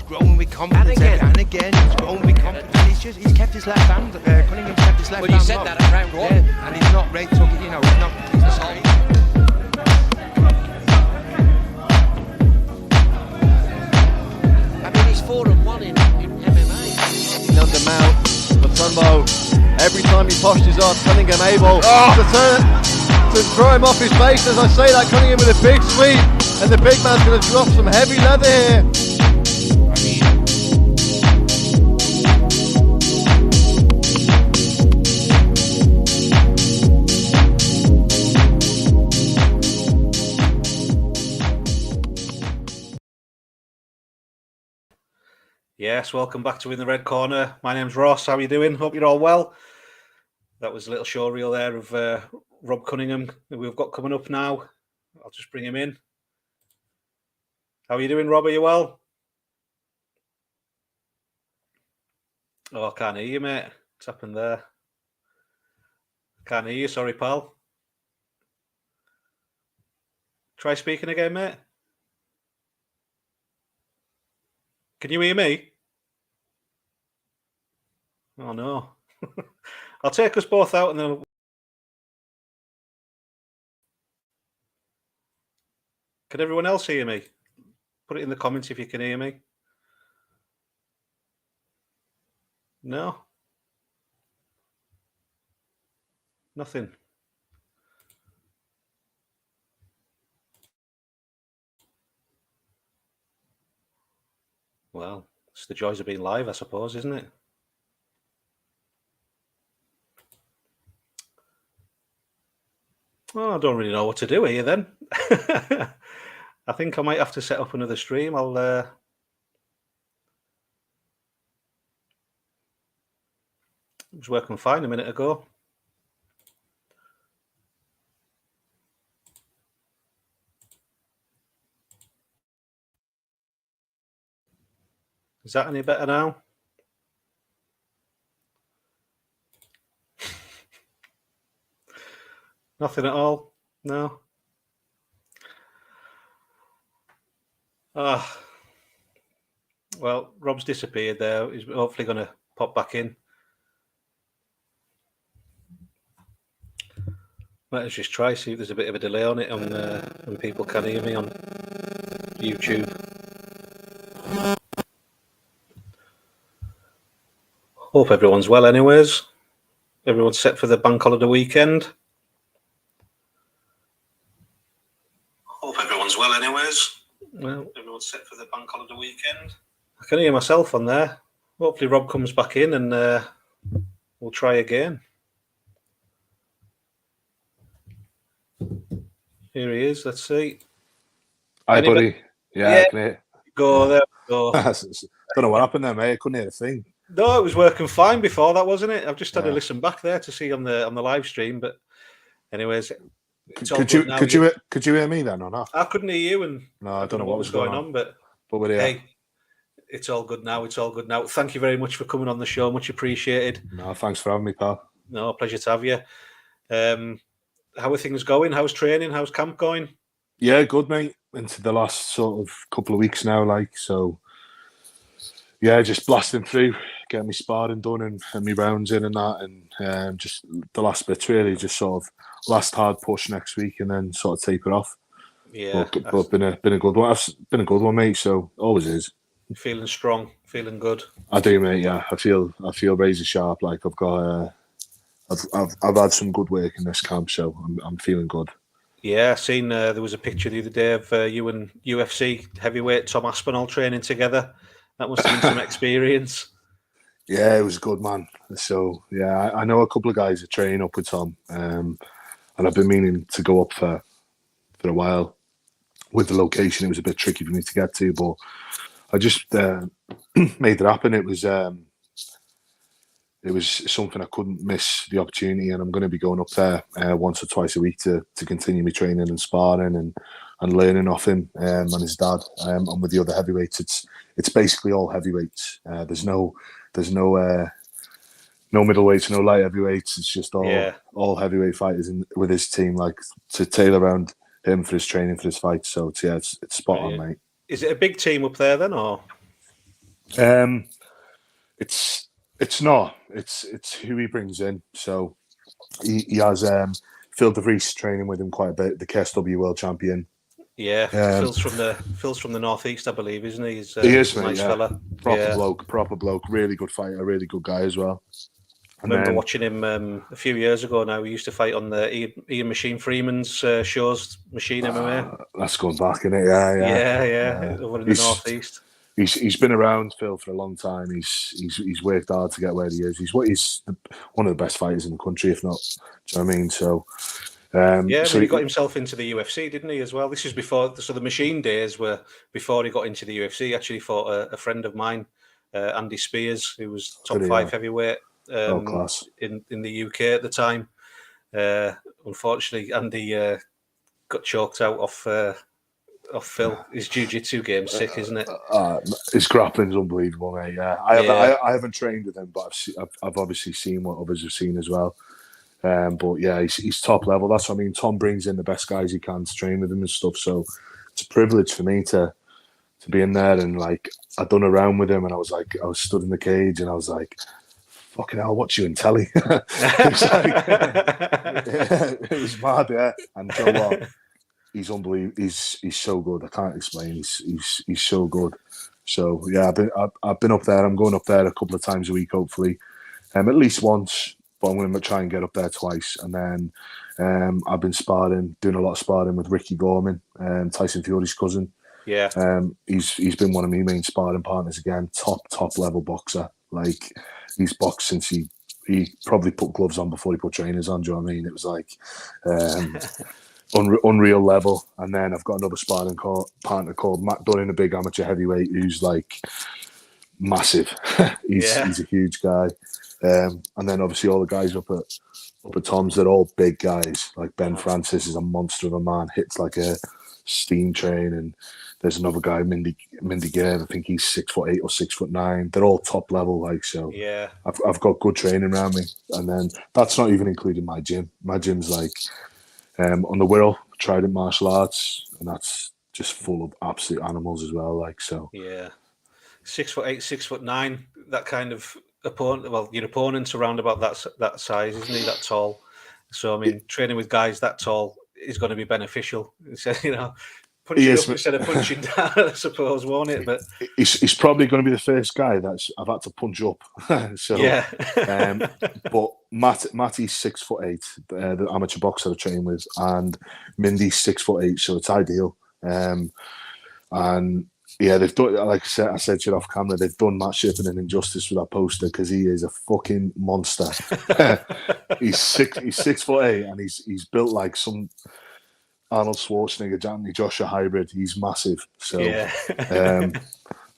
growing with confidence and again. He's growing with confidence. He's kept his left hand. Cunningham's kept his left hand. Well, you said that at round one. Yeah, and he's not great. So he's not great. I mean, he's 4-1 in MMA. Under Mount, Matumbo, every time he postures on, Cunningham able to throw him off his base. As I say that, Cunningham with a big sweep, and the big man's going to drop some heavy leather here. Yes, welcome back to In the Red Corner. My name's Ross. How are you doing? Hope you're all well. That was a little show reel there of Rob Cunningham that we've got coming up now. I'll just bring him in. How are you doing, Rob? Are you well? Oh, I can't hear you, mate. What's happened there? Can't hear you. Sorry, pal. Try speaking again, mate. Can you hear me? Oh, no. I'll take us both out and then... Can everyone else hear me? Put it in the comments if you can hear me. No? Nothing. Well, it's the joys of being live, I suppose, isn't it? Oh, I don't really know what to do here then. I think I might have to set up another stream. It was working fine a minute ago. Is that any better now? Nothing at all? No? Well, Rob's disappeared there. He's hopefully going to pop back in. Let us just try, see if there's a bit of a delay on it when people can hear me on YouTube. Hope everyone's well anyways. Everyone's set for the bank holiday weekend. Hope everyone's well anyways. Well, everyone's set for the bank holiday weekend. I can hear myself on there. Hopefully Rob comes back in and we'll try again. Here he is. Let's see. Hi, buddy. Yeah, I can hear. Go there. Go. Don't know what happened there, mate. I couldn't hear a thing. No, it was working fine before that, wasn't it? I've just had to listen back there to see on the live stream. But anyways, could you hear me then or not? I couldn't hear you, and no, I don't know what was going on. But hey, it's all good now. It's all good now. Thank you very much for coming on the show. Much appreciated. No, thanks for having me, pal. No, pleasure to have you. How are things going? How's training? How's camp going? Yeah, good, mate. Into the last sort of couple of weeks now, so. Yeah, just blasting through, getting my sparring done and my rounds in and that, and just the last bits really, just sort of last hard push next week and then sort of taper off. Yeah, but been a good one. It's been a good one, mate. So always is. Feeling strong, feeling good. I do, mate. Yeah, I feel razor sharp. Like I've got, I've had some good work in this camp, so I'm feeling good. Yeah, I seen there was a picture the other day of you and UFC heavyweight Tom Aspinall training together. That must have been some experience. Yeah, it was good, man. So, yeah, I know a couple of guys that train up with Tom, and I've been meaning to go up for a while. With the location, it was a bit tricky for me to get to, but I just made it happen. It was something I couldn't miss the opportunity, and I'm going to be going up there once or twice a week to continue my training and sparring and learning off him and his dad. And with the other heavyweights, it's basically all heavyweights. There's no middleweights, no light heavyweights. It's just all heavyweight fighters with his team, like to tailor around him for his training, for his fights. So it's spot on, mate. Is it a big team up there then, or? It's not. It's who he brings in. So he has Phil DeVries training with him quite a bit. The KSW world champion. Yeah, Um, Phil's from the northeast, I believe, isn't he? He's, he is, he's a mate. nice Yeah, fella. proper Yeah. bloke. Really good fighter. Really good guy as well. I remember watching him a few years ago now. He used to fight on the Ian Machine Freeman's shows, Machine MMA. That's going back, isn't it? Yeah. Over in the northeast. He's been around, Phil, for a long time. He's worked hard to get where he is. He's one of the best fighters in the country, if not. Do you know what I mean? So He got himself into the UFC, didn't he, as well? This is before, so the Machine days were before he got into the UFC. He actually fought a friend of mine, Andy Spears, who was top 5 heavyweight class. in the UK at the time. Unfortunately, Andy got choked out off Phil. His jiu-jitsu game's sick, isn't it? His grappling's unbelievable, mate. Yeah, I haven't trained with him, but I've obviously seen what others have seen as well. But yeah, he's top level. That's what I mean. Tom brings in the best guys he can to train with him and stuff. So it's a privilege for me to be in there. And like, I done a round with him, and I was stood in the cage, and I was like, fucking hell, what's you in telly? It was mad, yeah. And you know what? He's unbelievable. He's so good. I can't explain. He's so good. So yeah, I've been up there. I'm going up there a couple of times a week, hopefully, at least once. But I'm going to try and get up there twice. And then I've been doing a lot of sparring with Ricky Gorman, Tyson Fury's cousin. Yeah. He's been one of my main sparring partners again. Top level boxer. Like, he's boxed since he probably put gloves on before he put trainers on. Do you know what I mean? It was like unreal level. And then I've got another sparring partner called Matt Dunn, a big amateur heavyweight who's like massive. He's a huge guy. And then obviously all the guys up at Tom's, they're all big guys. Like Ben Francis is a monster of a man, hits like a steam train. And there's another guy, Mindy Gare, I think he's 6'8" or 6'9". They're all top level, like, so. Yeah, I've got good training around me, and then that's not even including my gym. My gym's like on the Wirral, Trident Martial Arts, and that's just full of absolute animals as well, like, so. Yeah, 6'8", 6'9", that kind of opponent. Well, your opponent's around about that size, isn't he? That tall. So I mean, training with guys that tall is going to be beneficial. Punching up instead of punching down, I suppose, won't it? But he's probably going to be the first guy that I've had to punch up. So yeah. But Matty's 6'8", the amateur boxer I train with, and Mindy's 6'8", so it's ideal. And yeah, they've done, like I said to you off camera, they've done Matt Shippen an injustice with that poster because he is a fucking monster. He's 6'8", and he's built like some Arnold Schwarzenegger, Anthony Joshua hybrid. He's massive. So yeah.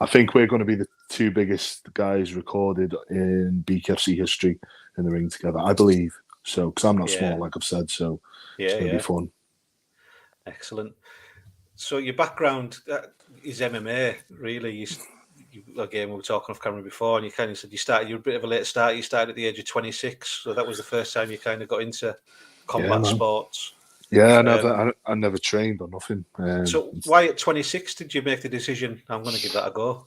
I think we're going to be the two biggest guys recorded in Bkfc history in the ring together, I believe. So, because I'm not small, like I've said, so it's going to be fun. Excellent. So your background is MMA, really. Again, we were talking off camera before, and you kind of said you're a bit of a late start. You started at the age of 26, so that was the first time you kind of got into combat sports. Yeah, I never trained or nothing. So why at 26 did you make the decision, I'm going to give that a go?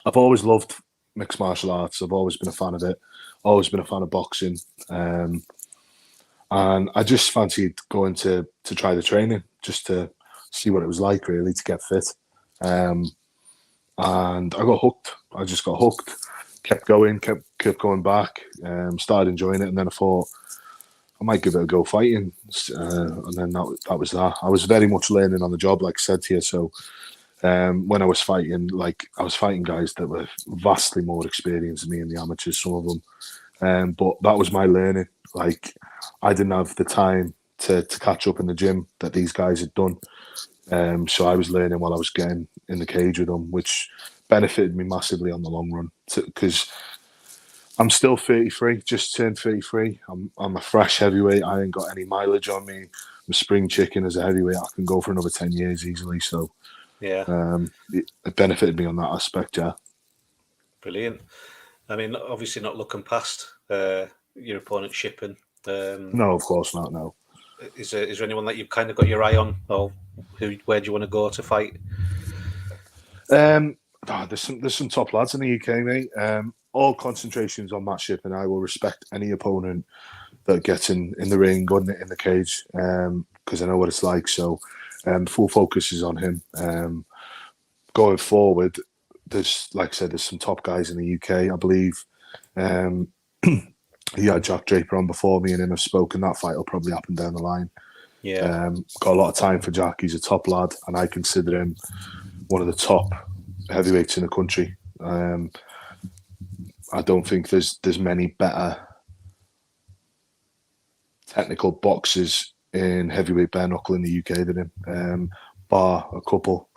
I've always loved mixed martial arts. I've always been a fan of it. Always been a fan of boxing. And I just fancied going to try the training, just to see what it was like, really, to get fit. And I got hooked. I just got hooked. Kept going, kept going back. Started enjoying it, and then I thought I might give it a go fighting. And then that was that. I was very much learning on the job, like I said to you. So when I was fighting, I was fighting guys that were vastly more experienced than me in the amateurs, some of them. But that was my learning. Like, I didn't have the time to catch up in the gym that these guys had done. So I was learning while I was getting in the cage with them, which benefited me massively on the long run. Because I'm still 33, just turned 33. I'm a fresh heavyweight. I ain't got any mileage on me. I'm a spring chicken as a heavyweight. I can go for another 10 years easily. So yeah, it benefited me on that aspect, yeah. Brilliant. I mean, obviously not looking past your opponent Shippen. No, of course not, no. Is there anyone that you've kind of got your eye on, or where do you want to go to fight? there's some top lads in the UK, mate. All concentrations on matchship, and I will respect any opponent that gets in the ring, gun it in the cage, because I know what it's like. So, full focus is on him. Going forward, there's, like I said, there's some top guys in the UK, I believe. He had Jack Draper on before me, and him have spoken. That fight will probably happen down the line. Yeah. Got a lot of time for Jack. He's a top lad, and I consider him one of the top heavyweights in the country. I don't think there's many better technical boxers in heavyweight bare knuckle in the UK than him, bar a couple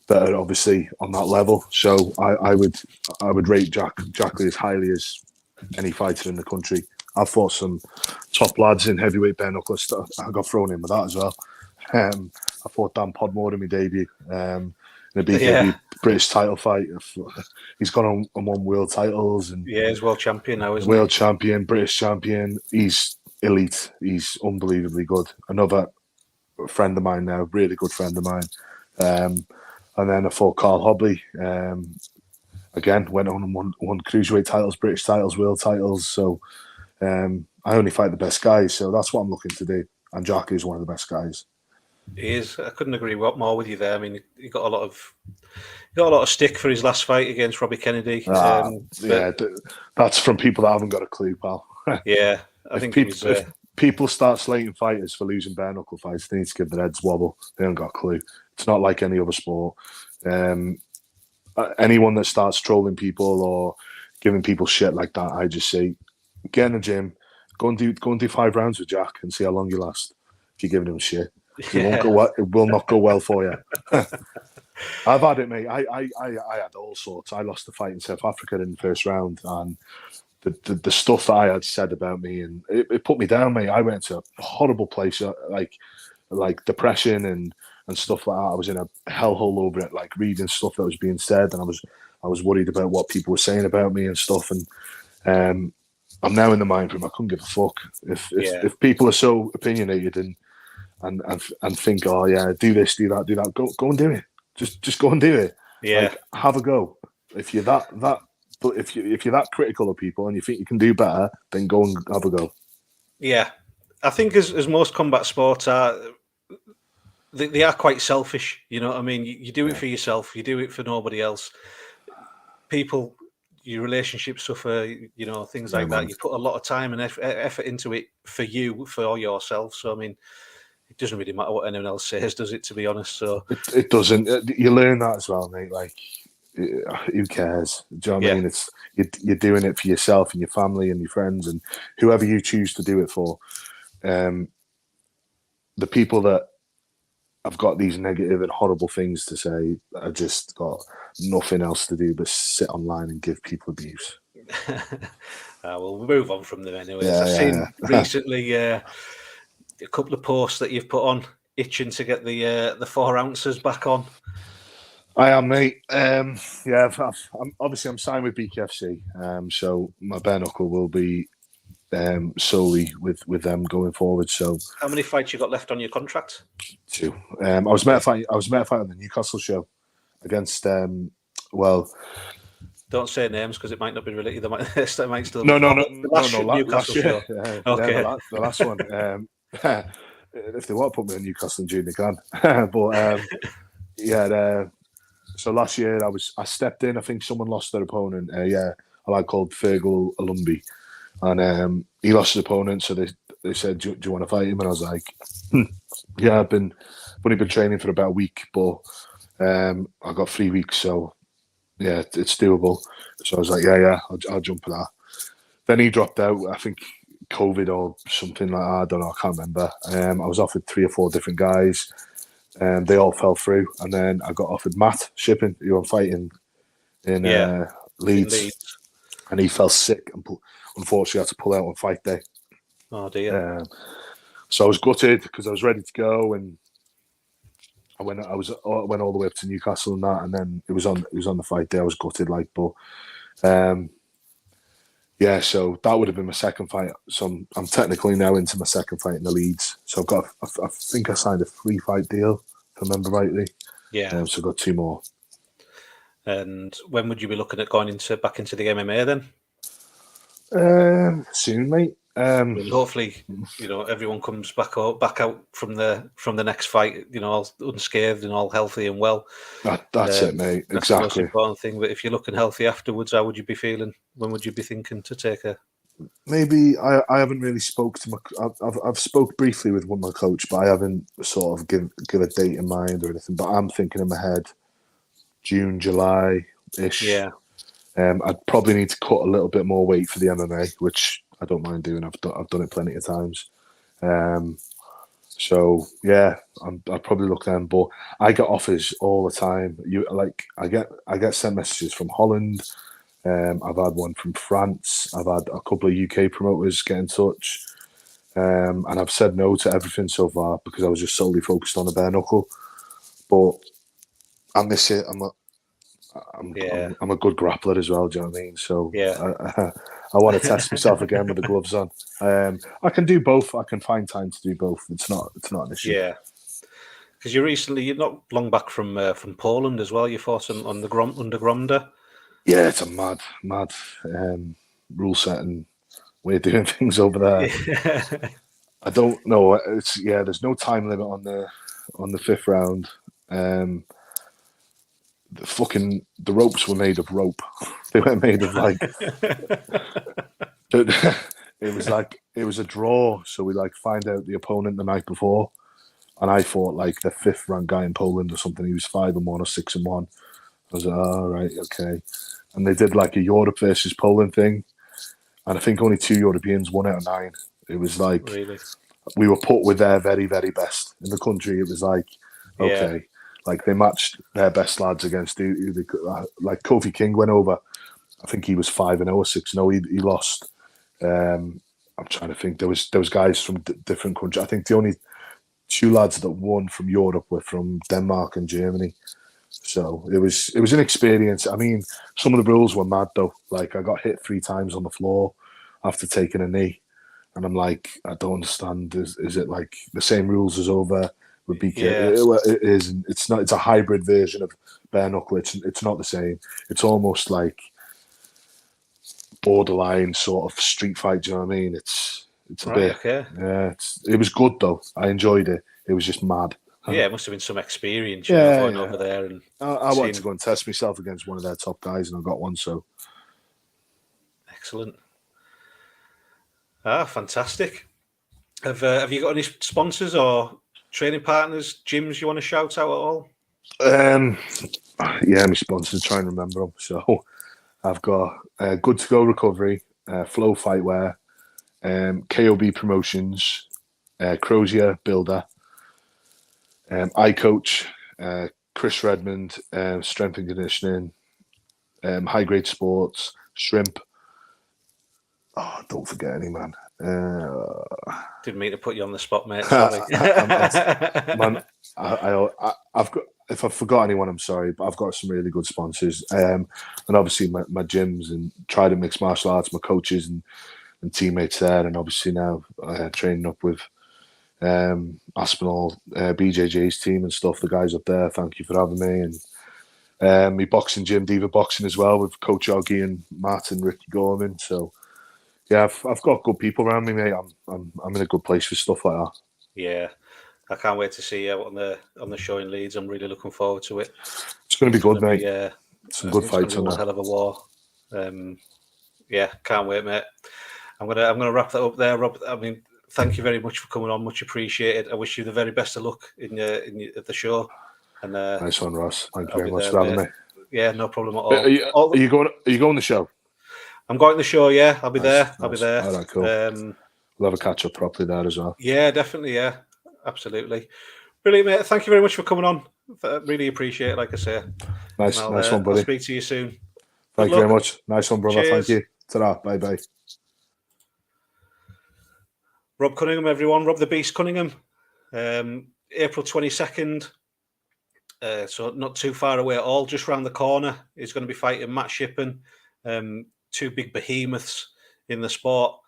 that are obviously on that level. So I would rate Jack Lee as highly as any fighter in the country. I've fought some top lads in heavyweight bare knuckle. I got thrown in with that as well. I fought Dan Podmore in my debut in a BKB British title fight. He's gone on and won world titles, and he's world champion now, isn't world champion, British champion. He's elite. He's unbelievably good. Another friend of mine now, really good friend of mine. And then I fought Carl Hobley. Again, went on and won cruiserweight titles, British titles, world titles. So I only fight the best guys. So that's what I'm looking to do. And Jack is one of the best guys. He is. I couldn't agree more with you there. I mean, he got a lot of stick for his last fight against Robbie Kennedy. That's from people that haven't got a clue, pal. Yeah, I think if people start slating fighters for losing bare knuckle fights, they need to give their heads wobble. They haven't got a clue. It's not like any other sport. Anyone that starts trolling people or giving people shit like that, I just say, get in the gym, go and do 5 rounds with Jack and see how long you last. If you're giving him shit, it will not go well for you. I've had it, mate. I had all sorts. I lost the fight in South Africa in the first round, and the stuff that I had said about me, and it put me down, mate. I went to a horrible place, like depression and stuff like that. I was in a hellhole over it, like reading stuff that was being said, and I was worried about what people were saying about me and stuff. And I'm now in the mind frame. I couldn't give a fuck if people are so opinionated and think, oh yeah, do this, do that. Go and do it. Just go and do it. Yeah, like, have a go. If you're that if you're that critical of people and you think you can do better, then go and have a go. Yeah, I think as most combat sports are. They are quite selfish, you know what I mean? You do it for yourself, you do it for nobody else. People, your relationships suffer, you know, things like that. You put a lot of time and effort into it for you, for yourself. So, I mean, it doesn't really matter what anyone else says, does it, to be honest? So it doesn't. You learn that as well, mate. Like, who cares? Do you know what I mean? It's you're doing it for yourself and your family and your friends and whoever you choose to do it for. The people that I've got these negative and horrible things to say, I just got nothing else to do but sit online and give people abuse. We'll move on from them anyways. I've seen recently a couple of posts that you've put on, itching to get the 4 ounces back on. I am, mate. I'm obviously signed with Bkfc, so my bare knuckle will be solely with them going forward. So, how many fights you got left on your contract? 2. I was meant to fight on the Newcastle show against. Don't say names because it might not be related. They might still. No. Last year. Okay, the last one. If they want to put me on Newcastle in June, they can. But so last year I stepped in. I think someone lost their opponent. A lad called Fergal Alumbi. And he lost his opponent, so they said, do you want to fight him? And I was like, yeah, I've only been training for about a week, but I got 3 weeks, so yeah, it's doable. So I was like, yeah, I'll jump for that. Then he dropped out, I think COVID or something like that, I don't know, I can't remember. I was offered 3 or 4 different guys, and they all fell through. And then I got offered Matt Shipping, who I'm fighting in Leeds. And he fell sick and unfortunately had to pull out on fight day. Oh dear. So I was gutted because I was ready to go, and I went all the way up to Newcastle and that, and then it was on the fight day. I was gutted, but so that would have been my second fight. So I'm technically now into my second fight in the Leeds. So I think I signed a 3-fight deal, if I remember rightly. Yeah. So I've got 2 more. And when would you be looking at going back into the MMA then? Soon, mate. And hopefully, everyone comes back out from the next fight, all unscathed and all healthy and well. That's it, mate. That's the most Exactly. important thing. But if you're looking healthy afterwards, how would you be feeling? When would you be thinking to take a? Maybe I haven't really spoke to I've spoke briefly with my coach, but I haven't sort of give a date in mind or anything. But I'm thinking in my head, June, July ish. Yeah. I'd probably need to cut a little bit more weight for the MMA, which I don't mind doing. I've done it plenty of times. So yeah, I'd probably look then. But I get offers all the time. I get sent messages from Holland. I've had one from France. I've had a couple of UK promoters get in touch, and I've said no to everything so far because I was just solely focused on the bare knuckle. But I miss it. I'm a good grappler as well. Do you know what I mean? So yeah, I want to test myself again with the gloves on. I can do both. I can find time to do both. It's not an issue. Yeah, because you're not long back from Poland as well. You fought on the under Gromda. Yeah, it's a mad rule set and way of doing things over there. I don't know. There's no time limit on the fifth round. The ropes were made of rope. They weren't made of like. It was a draw, so we find out the opponent the night before, and I fought like the fifth ranked guy in Poland or something. He was 5-1 or 6-1. I was like, oh, right, okay. And they did like a Europe versus Poland thing, and I think only 2 Europeans, 1 out of 9. It was like really? We were put with their very, very best in the country. It was like, okay. Yeah. Like they matched their best lads against who they could, like Kofi King went over. I think he was 5-0 or 6-0. He lost. I'm trying to think. There was guys from different countries. I think the only 2 lads that won from Europe were from Denmark and Germany. So it was an experience. I mean, some of the rules were mad though. Like I got hit 3 times on the floor after taking a knee, and I'm like, I don't understand. Is it like the same rules as over? With Bkfc, yeah. It is. It's not. It's a hybrid version of bare knuckle. It's not the same. It's almost like borderline sort of street fight. Do you know what I mean? It's a bit. Okay. Yeah. It was good though. I enjoyed it. It was just mad. Yeah, it must have been some experience. Going over there and. I wanted to go and test myself against one of their top guys, and I got one. So. Excellent. Fantastic. Have you got any sponsors or training partners, gyms you want to shout out at all? Yeah, my sponsors, try and remember them. So I've got Good to Go Recovery, Flow Fightwear, KOB Promotions, Crozier Builder, iCoach, Chris Redmond, Strength and Conditioning, High Grade Sports, Shrimp. Oh, don't forget any, man. Didn't mean to put you on the spot, mate. Sorry. Man, I've got. If I forgot anyone, I'm sorry, but I've got some really good sponsors, and obviously my gyms and Trident Mixed Martial Arts, my coaches and teammates there, and obviously now training up with Aspinall, BJJ's team and stuff. The guys up there, thank you for having me, and my boxing gym, Diva Boxing as well, with Coach Oggy and Matt and Ricky Gorman. So. Yeah, I've got good people around me, mate. I'm in a good place for stuff like that. Yeah, I can't wait to see you on the show in Leeds. I'm really looking forward to it. It's going to be good, mate. Some good fights on there. Hell of a war. Yeah, can't wait, mate. I'm gonna wrap that up there, Rob. I mean, thank you very much for coming on. Much appreciated. I wish you the very best of luck at the show. And nice one, Ross. Thank you very much for having me. Yeah, no problem at all. Are you going the show? I'm going to the show, yeah. I'll be there. I'll be there. All right, cool. We'll have a catch up properly there as well. Yeah, definitely, yeah. Absolutely. Brilliant, mate. Thank you very much for coming on. Really appreciate it, like I say. Nice one, buddy. I'll speak to you soon. Thank you very much. Nice one, brother. Cheers. Thank you. Ta-ra. Bye-bye. Rob Cunningham, everyone. Rob the Beast Cunningham. April 22nd. So not too far away at all. Just round the corner. He's going to be fighting Matt Shippen. 2 big behemoths in the sport.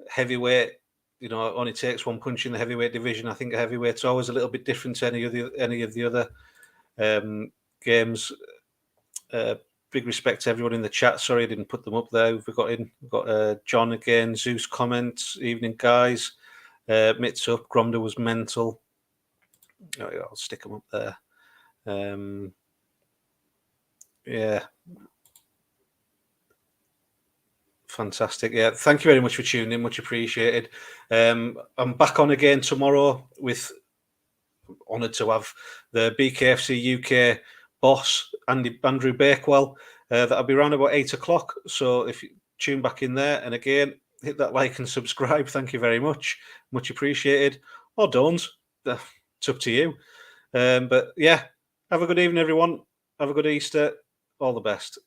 Heavyweight, it only takes one punch in the heavyweight division. I think a heavyweight's always a little bit different to any of the other games. Big respect to everyone in the chat. Sorry I didn't put them up there. We've got John again, Zeus comments, evening guys. Mitts up, Gromda was mental. Oh, yeah, I'll stick them up there. Yeah. Fantastic. Yeah, thank you very much for tuning in. Much appreciated. I'm back on again tomorrow with honoured to have the Bkfc UK boss, Andrew Bakewell. That'll be around about 8 o'clock. So if you tune back in there, and again, hit that like and subscribe. Thank you very much. Much appreciated. Or don't. It's up to you. But yeah, have a good evening, everyone. Have a good Easter. All the best.